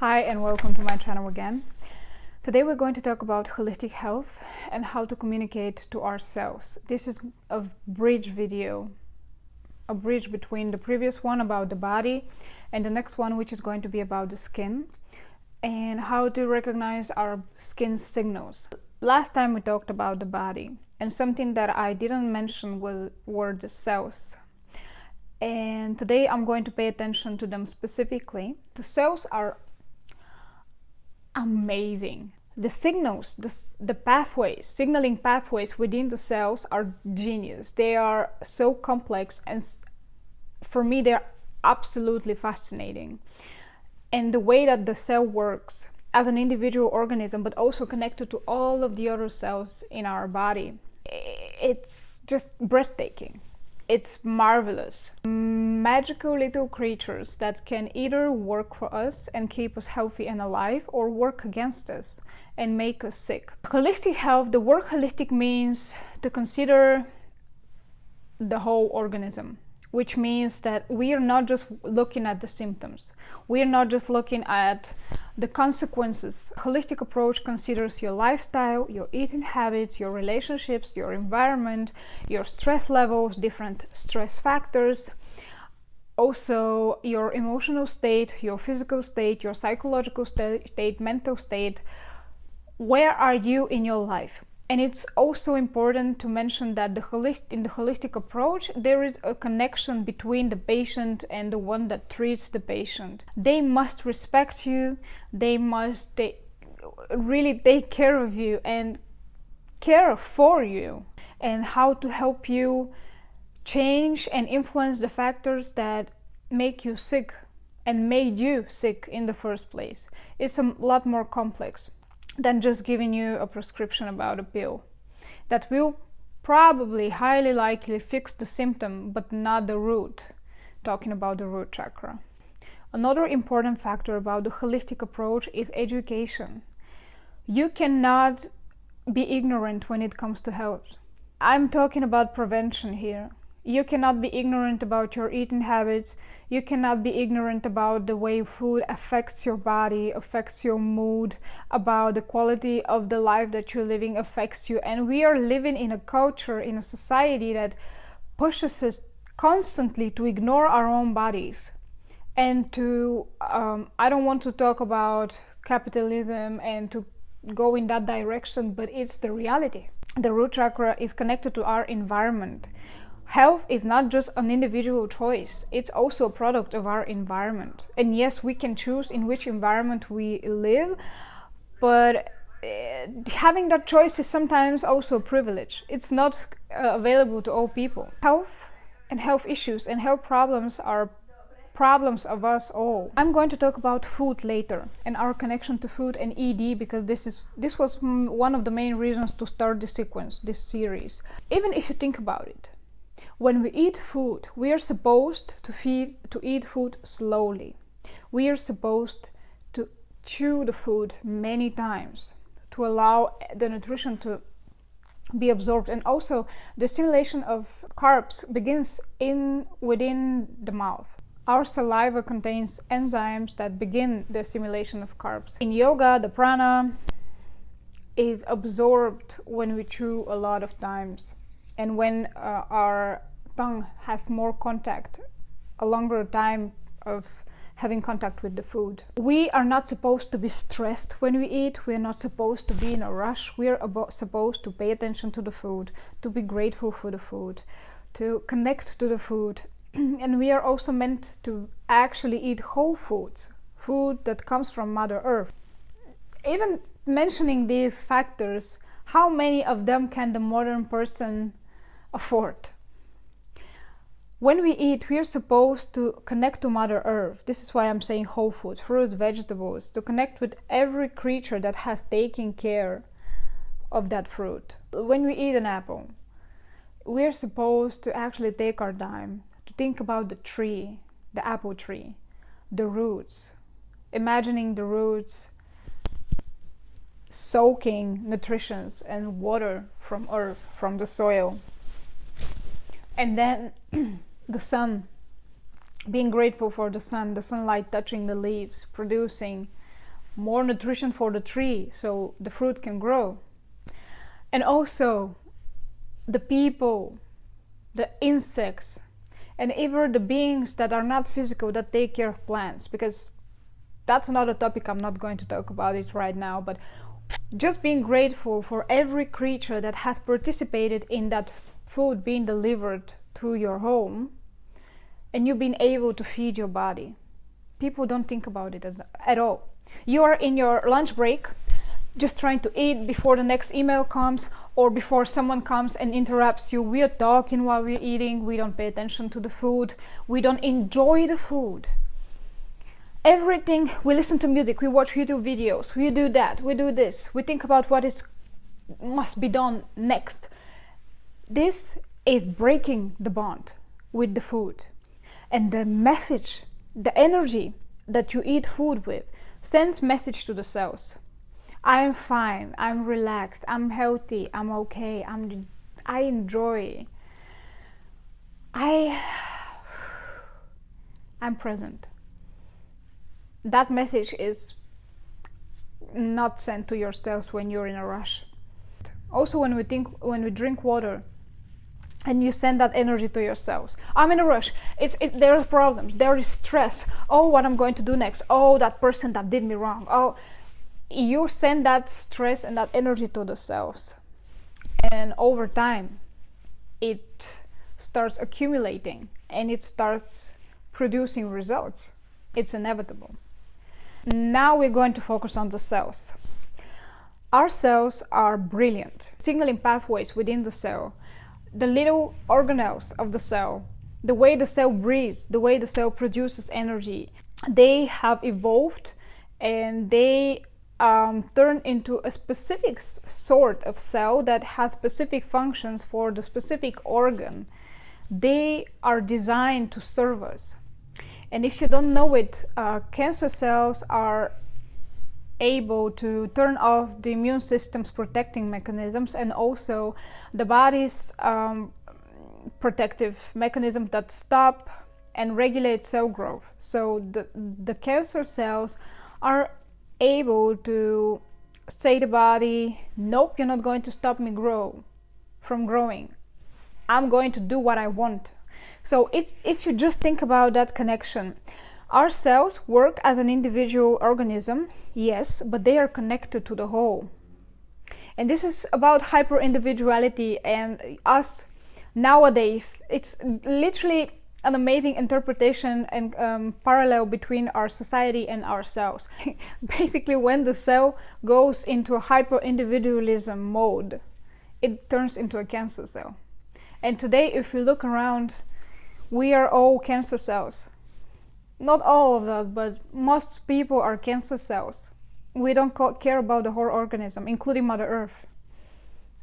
Hi and welcome to my channel again. Today we're going to talk about holistic health and how to communicate to ourselves. This is a bridge video, a bridge between the previous one about the body and the next one, which is going to be about the skin and how to recognize our skin signals. Last time we talked about the body, and something that I didn't mention were the cells. And today I'm going to pay attention to them specifically. The cells are amazing. The signals, the pathways, signaling pathways within the cells are genius. They are so complex, and for me they're absolutely fascinating. And the way that the cell works as an individual organism, but also connected to all of the other cells in our body, it's just breathtaking. It's marvelous. Magical little creatures that can either work for us and keep us healthy and alive, or work against us and make us sick. Holistic health, the word holistic means to consider the whole organism, which means that we are not just looking at the symptoms. We are not just looking at the consequences. Holistic approach considers your lifestyle, your eating habits, your relationships, your environment, your stress levels, different stress factors, also your emotional state, your physical state, your psychological state, mental state. Where are you in your life? And it's also important to mention that in the holistic approach, there is a connection between the patient and the one that treats the patient. They must respect you, they must really take care of you and care for you, and how to help you change and influence the factors that make you sick and made you sick in the first place. It's a lot more complex than just giving you a prescription about a pill that will probably highly likely fix the symptom but not the root, talking about the root chakra. Another important factor about the holistic approach is education. You cannot be ignorant when it comes to health. I'm talking about prevention here. You cannot be ignorant about your eating habits. You cannot be ignorant about the way food affects your body, affects your mood, about the quality of the life that you're living affects you. And we are living in a culture, in a society that pushes us constantly to ignore our own bodies. And to, I don't want to talk about capitalism and to go in that direction, but it's the reality. The root chakra is connected to our environment. Health is not just an individual choice, it's also a product of our environment. And yes, we can choose in which environment we live, but having that choice is sometimes also a privilege. It's not available to all people. Health and health issues and health problems are problems of us all. I'm going to talk about food later and our connection to food and ED, because this was one of the main reasons to start this series. Even if you think about it, when we eat food, we are supposed to eat food slowly. We are supposed to chew the food many times to allow the nutrition to be absorbed. And also, the assimilation of carbs begins within the mouth. Our saliva contains enzymes that begin the assimilation of carbs. In yoga, the prana is absorbed when we chew a lot of times. And when our tongue has more contact, a longer time of having contact with the food. We are not supposed to be stressed when we eat. We are not supposed to be in a rush. We are supposed to pay attention to the food, to be grateful for the food, to connect to the food. And we are also meant to actually eat whole foods, food that comes from Mother Earth. Even mentioning these factors, how many of them can the modern person afford? When we eat, we are supposed to connect to Mother Earth. This is why I'm saying whole foods, fruits, vegetables, to connect with every creature that has taken care of that fruit. When we eat an apple, we are supposed to actually take our time to think about the tree, the apple tree, the roots, imagining the roots soaking nutrients and water from earth, from the soil. And then the sun, being grateful for the sun, the sunlight touching the leaves, producing more nutrition for the tree so the fruit can grow. And also the people, the insects, and even the beings that are not physical, that take care of plants, because that's another topic. I'm not going to talk about it right now, but just being grateful for every creature that has participated in that food being delivered to your home and you being able to feed your body. People don't think about it at all. You are in your lunch break just trying to eat before the next email comes or before someone comes and interrupts you. We are talking while we're eating. We don't pay attention to the food. We don't enjoy the food. Everything, we listen to music, we watch YouTube videos, we do that, we do this, we think about what must be done next. This is breaking the bond with the food. And the message, the energy that you eat food with sends message to the cells. I'm fine, I'm relaxed, I'm healthy, I'm okay, I enjoy. I'm present. That message is not sent to yourself when you're in a rush. Also, when we drink water and you send that energy to yourselves. I'm in a rush. There's problems. There is stress. Oh, what I'm going to do next. Oh, that person that did me wrong. Oh, you send that stress and that energy to the cells. And over time, it starts accumulating and it starts producing results. It's inevitable. Now we're going to focus on the cells. Our cells are brilliant. Signaling pathways within the cell, the little organelles of the cell, the way the cell breathes, the way the cell produces energy, they have evolved and they turn into a specific sort of cell that has specific functions for the specific organ. They are designed to serve us. And if you don't know it, cancer cells are able to turn off the immune system's protecting mechanisms and also the body's protective mechanisms that stop and regulate cell growth. So the cancer cells are able to say to the body, nope, you're not going to stop me from growing. I'm going to do what I want. So if you just think about that connection, our cells work as an individual organism, yes, but they are connected to the whole. And this is about hyper-individuality and us nowadays. It's literally an amazing interpretation and parallel between our society and our cells. Basically, when the cell goes into a hyper-individualism mode, it turns into a cancer cell. And today, if you look around, we are all cancer cells. Not all of that, but most people are cancer cells. We don't care about the whole organism, including Mother Earth.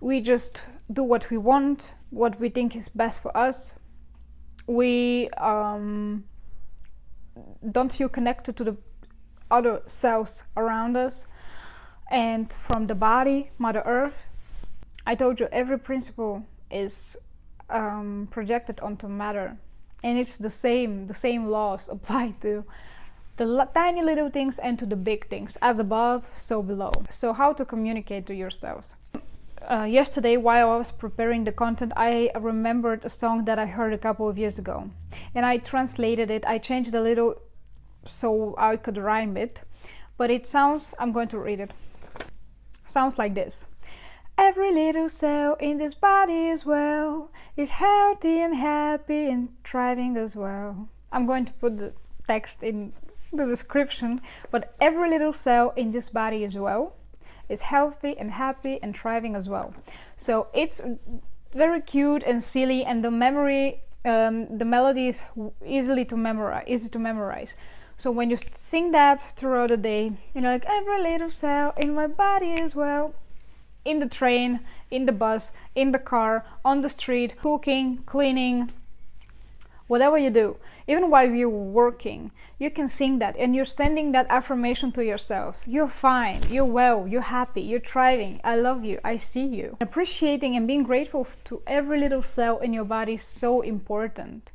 We just do what we want, what we think is best for us. We don't feel connected to the other cells around us. And from the body, Mother Earth, I told you every principle is projected onto matter. And it's the same laws apply to the tiny little things and to the big things, as above, so below. So how to communicate to yourselves? Yesterday, while I was preparing the content, I remembered a song that I heard a couple of years ago. And I translated it, I changed a little so I could rhyme it. But it sounds, I'm going to read it. Sounds like this. Every little cell in this body is well, it's healthy and happy and thriving as well. I'm going to put the text in the description, but every little cell in this body is well, is healthy and happy and thriving as well. So it's very cute and silly, and the melody is easy to memorize. So when you sing that throughout the day, like every little cell in my body is well. In the train, in the bus, in the car, on the street, cooking, cleaning, whatever you do, even while you're working, you can sing that and you're sending that affirmation to yourselves. You're fine, you're well, you're happy, you're thriving, I love you, I see you. Appreciating and being grateful to every little cell in your body is so important.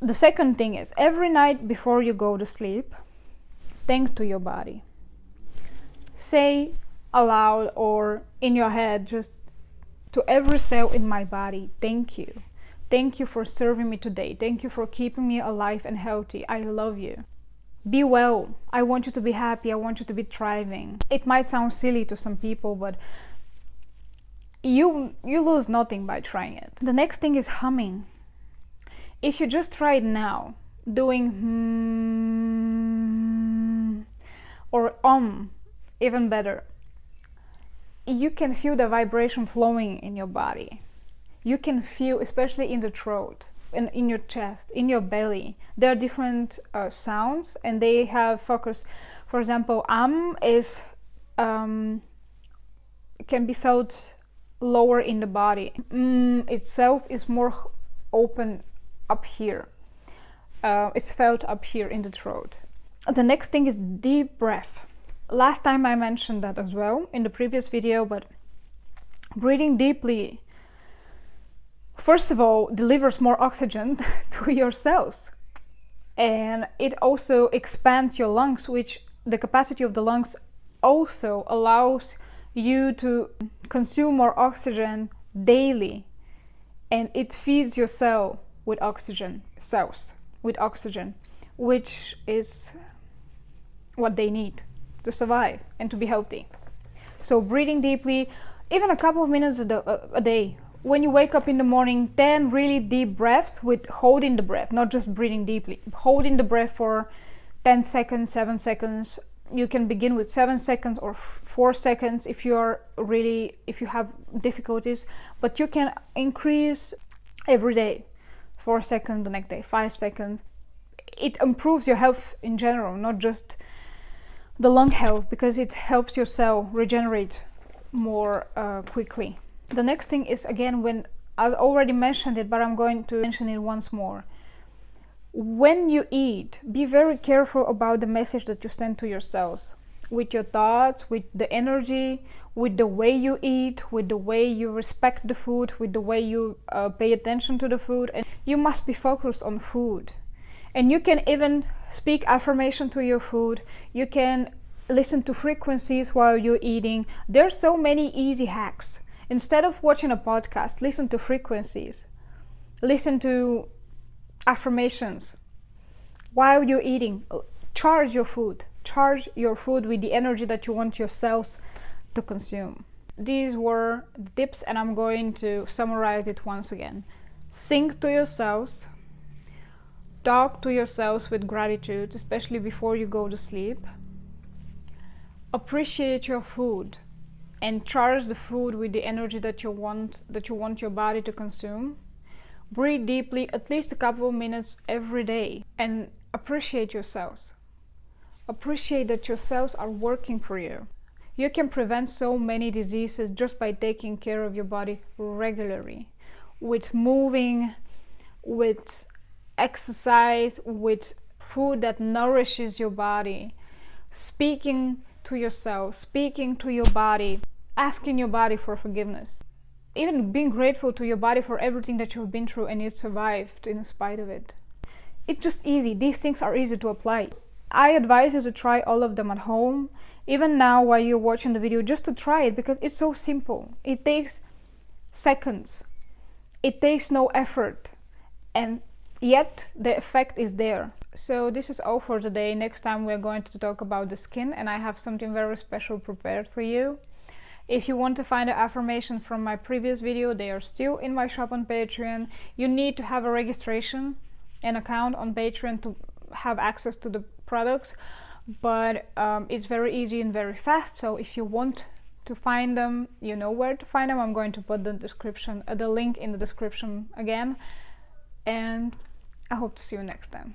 The second thing is, every night before you go to sleep, thank to your body. say aloud or in your head, just to every cell in my body, thank you. Thank you for serving me today. Thank you for keeping me alive and healthy. I love you. Be well. I want you to be happy. I want you to be thriving. It might sound silly to some people, but you lose nothing by trying it. The next thing is humming. If you just try it now, doing or even better, you can feel the vibration flowing in your body. You can feel, especially in the throat, and in your chest, in your belly. There are different sounds, and they have focus. For example, is can be felt lower in the body. Itself is more open up here. It's felt up here in the throat. The next thing is deep breath. Last time I mentioned that as well in the previous video, but breathing deeply, first of all, delivers more oxygen to your cells, and it also expands your lungs, which the capacity of the lungs also allows you to consume more oxygen daily, and it feeds your cells with oxygen, which is what they need to survive and to be healthy. So breathing deeply, even a couple of minutes a day. When you wake up in the morning, 10 really deep breaths with holding the breath, not just breathing deeply. Holding the breath for 10 seconds, 7 seconds. You can begin with 7 seconds or 4 seconds if you have difficulties, but you can increase every day. 4 seconds the next day, 5 seconds. It improves your health in general, not just the lung health, because it helps your cell regenerate more quickly. The next thing is, again, when I already mentioned it, but I'm going to mention it once more. When you eat, be very careful about the message that you send to your cells, with your thoughts, with the energy, with the way you eat, with the way you respect the food, with the way you pay attention to the food. And you must be focused on food. And you can even speak affirmation to your food. You can listen to frequencies while you're eating. There's so many easy hacks. Instead of watching a podcast, listen to frequencies. Listen to affirmations while you're eating. Charge your food. Charge your food with the energy that you want your cells to consume. These were the tips, and I'm going to summarize it once again. Sing to yourselves. Talk to yourselves with gratitude, especially before you go to sleep. Appreciate your food and charge the food with the energy that you want your body to consume. Breathe deeply, at least a couple of minutes every day, and appreciate yourselves. Appreciate that your cells are working for you. You can prevent so many diseases just by taking care of your body regularly, with moving, with exercise, with food that nourishes your body, speaking to yourself, speaking to your body, asking your body for forgiveness, even being grateful to your body for everything that you've been through and you survived in spite of it. It's just easy. These things are easy to apply. I advise you to try all of them at home, even now while you're watching the video, just to try it, because it's so simple. It takes seconds. It takes no effort, and yet the effect is there. So this is all for today. Next time we're going to talk about the skin, and I have something very special prepared for you. If you want to find the affirmation from my previous video, they are still in my shop on Patreon. You need to have a registration, an account on Patreon to have access to the products, but it's very easy and very fast. So if you want to find them, you know where to find them. I'm going to put the link in the description again, and I hope to see you next time.